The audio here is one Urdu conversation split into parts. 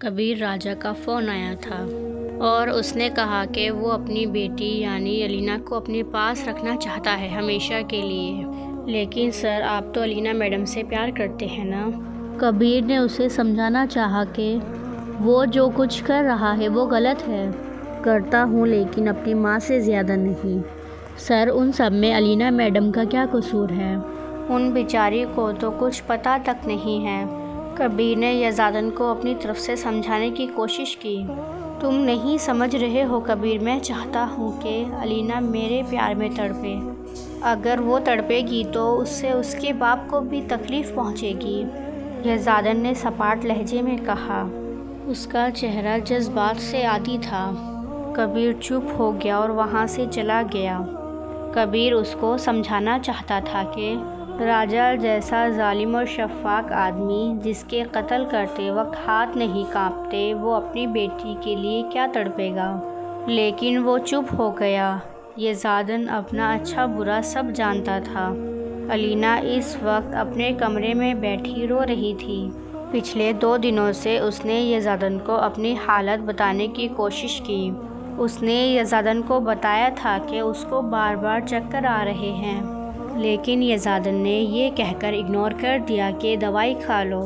کبیر راجہ کا فون آیا تھا اور اس نے کہا کہ وہ اپنی بیٹی یعنی الینا کو اپنے پاس رکھنا چاہتا ہے ہمیشہ کے لیے۔ لیکن سر، آپ تو الینا میڈم سے پیار کرتے ہیں نا؟ کبیر نے اسے سمجھانا چاہا کہ وہ جو کچھ کر رہا ہے وہ غلط ہے۔ کرتا ہوں لیکن اپنی ماں سے زیادہ نہیں۔ سر، ان سب میں الینا میڈم کا کیا قصور ہے؟ ان بیچاری کو تو کچھ پتہ تک نہیں ہے۔ کبیر نے یزدان کو اپنی طرف سے سمجھانے کی کوشش کی۔ تم نہیں سمجھ رہے ہو کبیر، میں چاہتا ہوں کہ الینا میرے پیار میں تڑپے۔ اگر وہ تڑپے گی تو اس سے اس کے باپ کو بھی تکلیف پہنچے گی، یزدان نے سپاٹ لہجے میں کہا۔ اس کا چہرہ جذبات سے عاری تھا۔ کبیر چپ ہو گیا اور وہاں سے چلا گیا۔ کبیر اس کو سمجھانا چاہتا تھا کہ راجہ جیسا ظالم اور شفاق آدمی جس کے قتل کرتے وقت ہاتھ نہیں کانپتے، وہ اپنی بیٹی کے لیے کیا تڑپے گا، لیکن وہ چپ ہو گیا۔ یزدان اپنا اچھا برا سب جانتا تھا۔ الینا اس وقت اپنے کمرے میں بیٹھی رو رہی تھی۔ پچھلے 2 دنوں سے اس نے یزدان کو اپنی حالت بتانے کی کوشش کی۔ اس نے یزدان کو بتایا تھا کہ اس کو بار بار چکر آ رہے ہیں، لیکن یزدان نے یہ کہہ کر اگنور کر دیا کہ دوائی کھا لو۔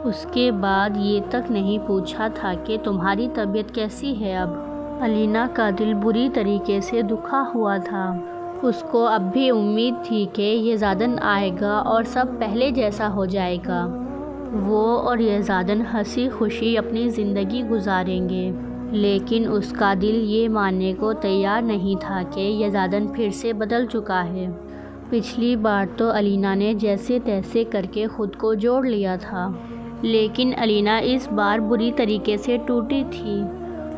اس کے بعد یہ تک نہیں پوچھا تھا کہ تمہاری طبیعت کیسی ہے اب۔ الینا کا دل بری طریقے سے دکھا ہوا تھا۔ اس کو اب بھی امید تھی کہ یزدان آئے گا اور سب پہلے جیسا ہو جائے گا۔ وہ اور یزدان ہنسی خوشی اپنی زندگی گزاریں گے، لیکن اس کا دل یہ ماننے کو تیار نہیں تھا کہ یزدان پھر سے بدل چکا ہے۔ پچھلی بار تو الینا نے جیسے تیسے کر کے خود کو جوڑ لیا تھا، لیکن الینا اس بار بری طریقے سے ٹوٹی تھی۔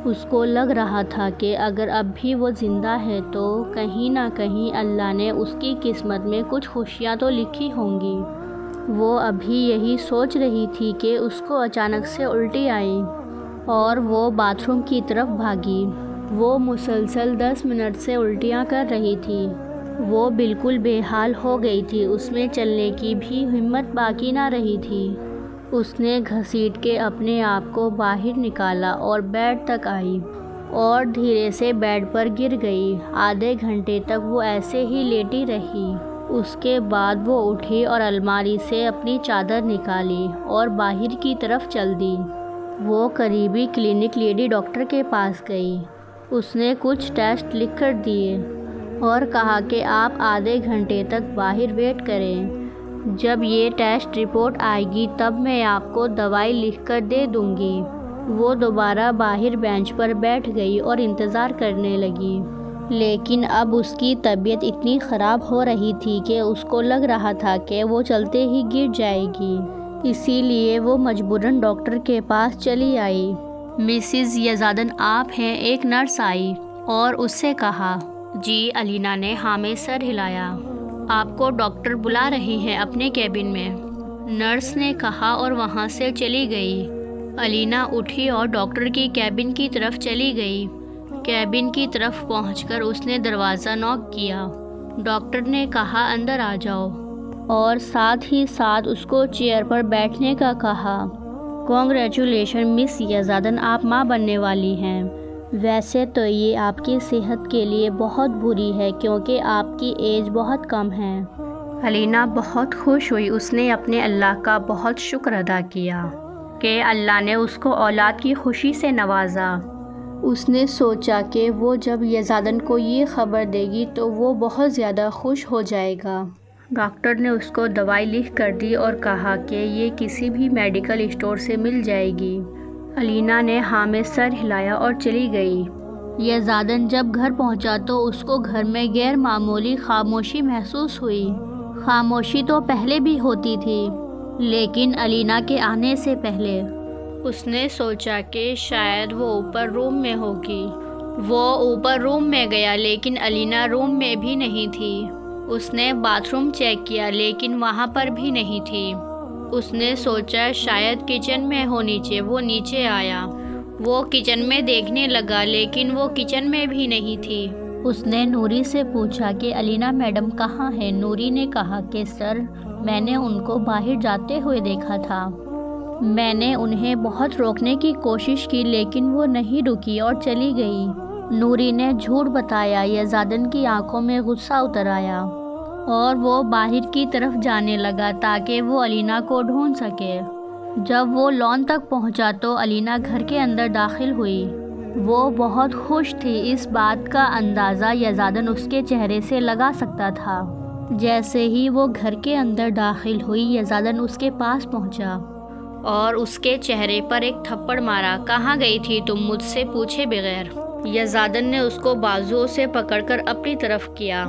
اس کو لگ رہا تھا کہ اگر اب بھی وہ زندہ ہے تو کہیں نہ کہیں اللہ نے اس کی قسمت میں کچھ خوشیاں تو لکھی ہوں گی۔ وہ ابھی یہی سوچ رہی تھی کہ اس کو اچانک سے الٹی آئی اور وہ باتھ روم کی طرف بھاگی۔ وہ مسلسل 10 منٹ سے الٹیاں کر رہی تھی۔ وہ بالکل بے حال ہو گئی تھی، اس میں چلنے کی بھی ہمت باقی نہ رہی تھی۔ اس نے گھسیٹ کے اپنے آپ کو باہر نکالا اور بیڈ تک آئی اور دھیرے سے بیڈ پر گر گئی۔ آدھے گھنٹے تک وہ ایسے ہی لیٹی رہی۔ اس کے بعد وہ اٹھی اور الماری سے اپنی چادر نکالی اور باہر کی طرف چل دی۔ وہ قریبی کلینک لیڈی ڈاکٹر کے پاس گئی۔ اس نے کچھ ٹیسٹ لکھ کر دیے اور کہا کہ آپ آدھے گھنٹے تک باہر ویٹ کریں۔ جب یہ ٹیسٹ رپورٹ آئے گی تب میں آپ کو دوائی لکھ کر دے دوں گی۔ وہ دوبارہ باہر بینچ پر بیٹھ گئی اور انتظار کرنے لگی، لیکن اب اس کی طبیعت اتنی خراب ہو رہی تھی کہ اس کو لگ رہا تھا کہ وہ چلتے ہی گر جائے گی۔ اسی لیے وہ مجبوراً ڈاکٹر کے پاس چلی آئی۔ مسز یزدان آپ ہیں؟ ایک نرس آئی اور اس سے کہا۔ جی، الینا نے ہاں میں سر ہلایا۔ آپ کو ڈاکٹر بلا رہے ہیں اپنے کیبن میں، نرس نے کہا اور وہاں سے چلی گئی۔ الینا اٹھی اور ڈاکٹر کی کیبن کی طرف چلی گئی۔ کیبن کی طرف پہنچ کر اس نے دروازہ نوک کیا۔ ڈاکٹر نے کہا اندر آ جاؤ، اور ساتھ ہی ساتھ اس کو چیئر پر بیٹھنے کا کہا۔ کانگریچولیشن مس یزدان، آپ ماں بننے والی ہیں۔ ویسے تو یہ آپ کی صحت کے لیے بہت بری ہے کیونکہ آپ کی ایج بہت کم ہے۔ الینا بہت خوش ہوئی۔ اس نے اپنے اللہ کا بہت شکر ادا کیا کہ اللہ نے اس کو اولاد کی خوشی سے نوازا۔ اس نے سوچا کہ وہ جب یزدان کو یہ خبر دے گی تو وہ بہت زیادہ خوش ہو جائے گا۔ ڈاکٹر نے اس کو دوائی لکھ کر دی اور کہا کہ یہ کسی بھی میڈیکل اسٹور سے مل جائے گی۔ الینا نے ہاں میں سر ہلایا اور چلی گئی۔ یزدان جب گھر پہنچا تو اس کو گھر میں غیر معمولی خاموشی محسوس ہوئی۔ خاموشی تو پہلے بھی ہوتی تھی، لیکن الینا کے آنے سے پہلے۔ اس نے سوچا کہ شاید وہ اوپر روم میں ہوگی۔ وہ اوپر روم میں گیا لیکن الینا روم میں بھی نہیں تھی۔ اس نے باتھ روم چیک کیا لیکن وہاں پر بھی نہیں تھی۔ اس نے سوچا شاید کچن میں ہو نیچے۔ وہ نیچے آیا، وہ کچن میں دیکھنے لگا لیکن وہ کچن میں بھی نہیں تھی۔ اس نے نوری سے پوچھا کہ الینا میڈم کہاں ہے؟ نوری نے کہا کہ سر، میں نے ان کو باہر جاتے ہوئے دیکھا تھا۔ میں نے انہیں بہت روکنے کی کوشش کی لیکن وہ نہیں رکی اور چلی گئی۔ نوری نے جھوٹ بتایا۔ یزدان کی آنکھوں میں غصہ اتر آیا اور وہ باہر کی طرف جانے لگا تاکہ وہ علینا کو ڈھونڈ سکے۔ جب وہ لان تک پہنچا تو علینا گھر کے اندر داخل ہوئی۔ وہ بہت خوش تھی۔ اس بات کا اندازہ یزدان اس کے چہرے سے لگا سکتا تھا۔ جیسے ہی وہ گھر کے اندر داخل ہوئی، یزدان اس کے پاس پہنچا اور اس کے چہرے پر ایک تھپڑ مارا۔ کہاں گئی تھی تم مجھ سے پوچھے بغیر؟ یزدان نے اس کو بازوؤں سے پکڑ کر اپنی طرف کیا۔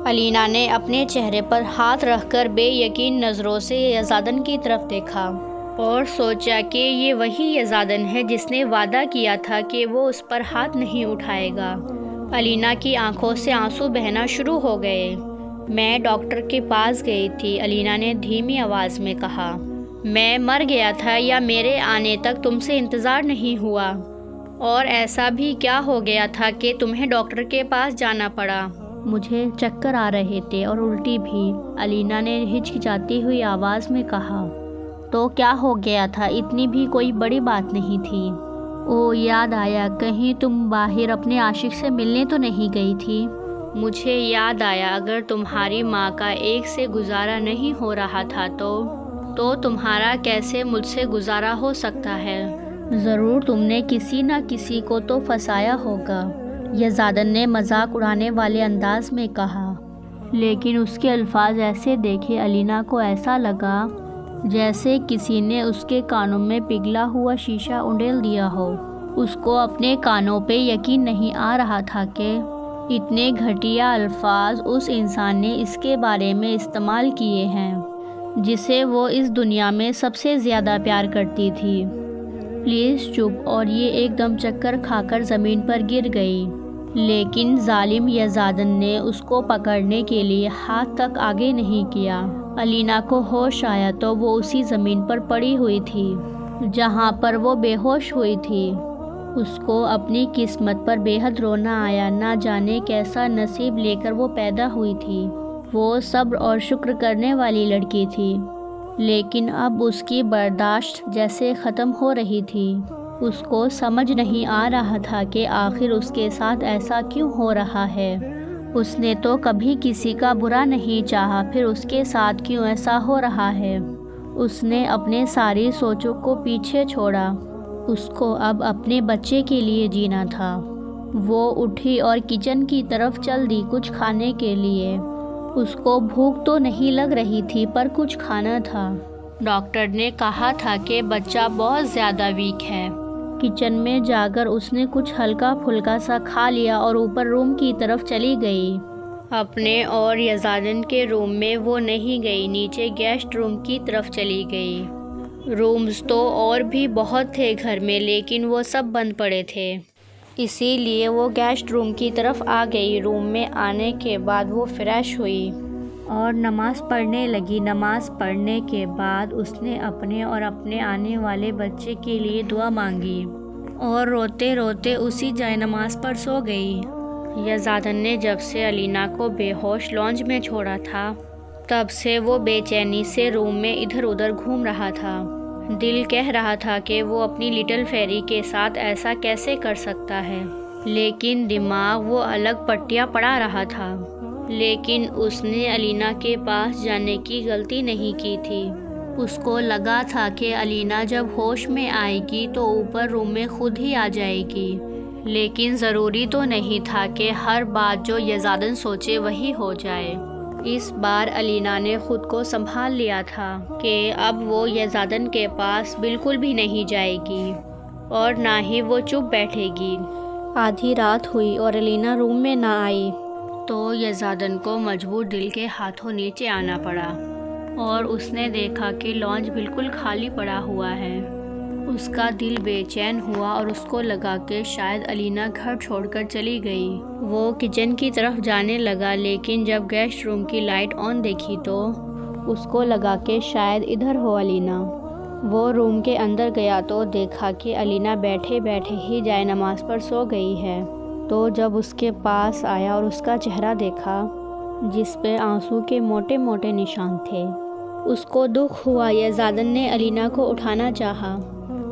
علینا نے اپنے چہرے پر ہاتھ رکھ کر بے یقین نظروں سے یزدان کی طرف دیکھا اور سوچا کہ یہ وہی یزدان ہے جس نے وعدہ کیا تھا کہ وہ اس پر ہاتھ نہیں اٹھائے گا۔ علینا کی آنکھوں سے آنسو بہنا شروع ہو گئے۔ میں ڈاکٹر کے پاس گئی تھی، علینا نے دھیمی آواز میں کہا۔ میں مر گیا تھا یا میرے آنے تک تم سے انتظار نہیں ہوا؟ اور ایسا بھی کیا ہو گیا تھا کہ تمہیں ڈاکٹر کے پاس جانا پڑا؟ مجھے چکر آ رہے تھے اور الٹی بھی، علینا نے ہچکچاتی ہوئی آواز میں کہا۔ تو کیا ہو گیا تھا؟ اتنی بھی کوئی بڑی بات نہیں تھی۔ او یاد آیا، کہیں تم باہر اپنے عاشق سے ملنے تو نہیں گئی تھی؟ مجھے یاد آیا، اگر تمہاری ماں کا ایک سے گزارا نہیں ہو رہا تھا تو تمہارا کیسے مجھ سے گزارا ہو سکتا ہے؟ ضرور تم نے کسی نہ کسی کو تو پھنسایا ہوگا، یزدان نے مذاق اڑانے والے انداز میں کہا۔ لیکن اس کے الفاظ ایسے دیکھے علینا کو ایسا لگا جیسے کسی نے اس کے کانوں میں پگھلا ہوا شیشہ انڈیل دیا ہو۔ اس کو اپنے کانوں پہ یقین نہیں آ رہا تھا کہ اتنے گھٹیا الفاظ اس انسان نے اس کے بارے میں استعمال کیے ہیں جسے وہ اس دنیا میں سب سے زیادہ پیار کرتی تھی۔ پلیز چپ، اور یہ ایک دم چکر کھا کر زمین پر گر گئی۔ لیکن ظالم یزدان نے اس کو پکڑنے کے لیے ہاتھ تک آگے نہیں کیا۔ علینا کو ہوش آیا تو وہ اسی زمین پر پڑی ہوئی تھی جہاں پر وہ بے ہوش ہوئی تھی۔ اس کو اپنی قسمت پر بے حد رونا آیا۔ نہ جانے کیسا نصیب لے کر وہ پیدا ہوئی تھی۔ وہ صبر اور شکر کرنے والی لڑکی تھی، لیکن اب اس کی برداشت جیسے ختم ہو رہی تھی۔ اس کو سمجھ نہیں آ رہا تھا کہ آخر اس کے ساتھ ایسا کیوں ہو رہا ہے۔ اس نے تو کبھی کسی کا برا نہیں چاہا، پھر اس کے ساتھ کیوں ایسا ہو رہا ہے؟ اس نے اپنے ساری سوچوں کو پیچھے چھوڑا۔ اس کو اب اپنے بچے کے لیے جینا تھا۔ وہ اٹھی اور کچن کی طرف چل دی کچھ کھانے کے لیے۔ اس کو بھوک تو نہیں لگ رہی تھی پر کچھ کھانا تھا۔ ڈاکٹر نے کہا تھا کہ بچہ بہت زیادہ ویک ہے۔ کچن میں جا کر اس نے کچھ ہلکا پھلکا سا کھا لیا اور اوپر روم کی طرف چلی گئی۔ اپنے اور یزدان کے روم میں وہ نہیں گئی، نیچے گیسٹ روم کی طرف چلی گئی۔ رومز تو اور بھی بہت تھے گھر میں، لیکن وہ سب بند پڑے تھے، اسی لیے وہ گیسٹ روم کی طرف آ گئی۔ روم میں آنے کے بعد وہ فریش ہوئی اور نماز پڑھنے لگی۔ نماز پڑھنے کے بعد اس نے اپنے اور اپنے آنے والے بچے کے لیے دعا مانگی اور روتے روتے اسی جائے نماز پر سو گئی۔ یزدان نے جب سے علینا کو بے ہوش لانج میں چھوڑا تھا تب سے وہ بے چینی سے روم میں ادھر ادھر گھوم رہا تھا۔ دل کہہ رہا تھا کہ وہ اپنی لٹل فیری کے ساتھ ایسا کیسے کر سکتا ہے، لیکن دماغ وہ الگ پٹیاں پڑھا رہا تھا۔ لیکن اس نے علینا کے پاس جانے کی غلطی نہیں کی تھی۔ اس کو لگا تھا کہ علینا جب ہوش میں آئے گی تو اوپر روم میں خود ہی آ جائے گی، لیکن ضروری تو نہیں تھا کہ ہر بات جو یزدان سوچے وہی ہو جائے۔ اس بار علینا نے خود کو سنبھال لیا تھا کہ اب وہ یزدان کے پاس بالکل بھی نہیں جائے گی اور نہ ہی وہ چپ بیٹھے گی۔ آدھی رات ہوئی اور علینا روم میں نہ آئی تو یزدان کو مجبور دل کے ہاتھوں نیچے آنا پڑا اور اس نے دیکھا کہ لانج بالکل خالی پڑا ہوا ہے۔ اس کا دل بے چین ہوا اور اس کو لگا کہ شاید علینا گھر چھوڑ کر چلی گئی۔ وہ کچن کی طرف جانے لگا، لیکن جب گیسٹ روم کی لائٹ آن دیکھی تو اس کو لگا کہ شاید ادھر ہو علینا۔ وہ روم کے اندر گیا تو دیکھا کہ علینا بیٹھے بیٹھے ہی جائے نماز پر سو گئی ہے۔ تو جب اس کے پاس آیا اور اس کا چہرہ دیکھا جس پہ آنسو کے موٹے موٹے نشان تھے، اس کو دکھ ہوا۔ یزدان نے الینا کو اٹھانا چاہا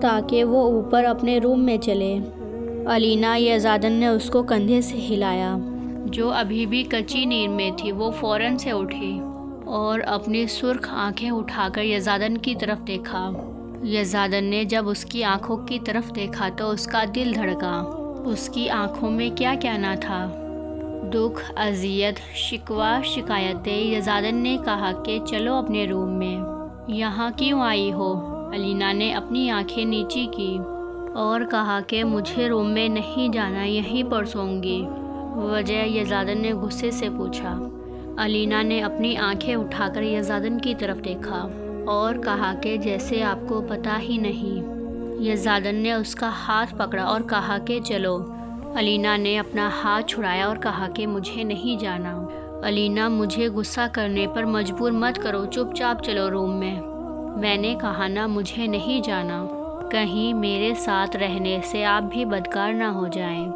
تاکہ وہ اوپر اپنے روم میں چلے۔ الینا یزدان نے اس کو کندھے سے ہلایا۔ جو ابھی بھی کچی نیند میں تھی وہ فوراً سے اٹھی اور اپنی سرخ آنکھیں اٹھا کر یزدان کی طرف دیکھا۔ یزدان نے جب اس کی آنکھوں کی طرف دیکھا تو اس کا دل دھڑکا۔ اس کی آنکھوں میں کیا کہنا تھا؟ دکھ، اذیت، شکوہ، شکایتیں۔ یزدان نے کہا کہ چلو اپنے روم میں۔ یہاں کیوں آئی ہو؟ الینا نے اپنی آنکھیں نیچی کی اور کہا کہ مجھے روم میں نہیں جانا، یہیں پر سوں گی۔ وجہ؟ یزدان نے غصے سے پوچھا۔ الینا نے اپنی آنکھیں اٹھا کر یزدان کی طرف دیکھا اور کہا کہ جیسے آپ کو پتہ ہی نہیں۔ یزدان نے اس کا ہاتھ پکڑا اور کہا کہ چلو۔ الینا نے اپنا ہاتھ چھڑایا اور کہا کہ مجھے نہیں جانا۔ الینا، مجھے غصہ کرنے پر مجبور مت کرو، چپ چاپ چلو روم میں۔ میں نے کہا نا مجھے نہیں جانا، کہیں میرے ساتھ رہنے سے آپ بھی بدکار نہ ہو جائیں۔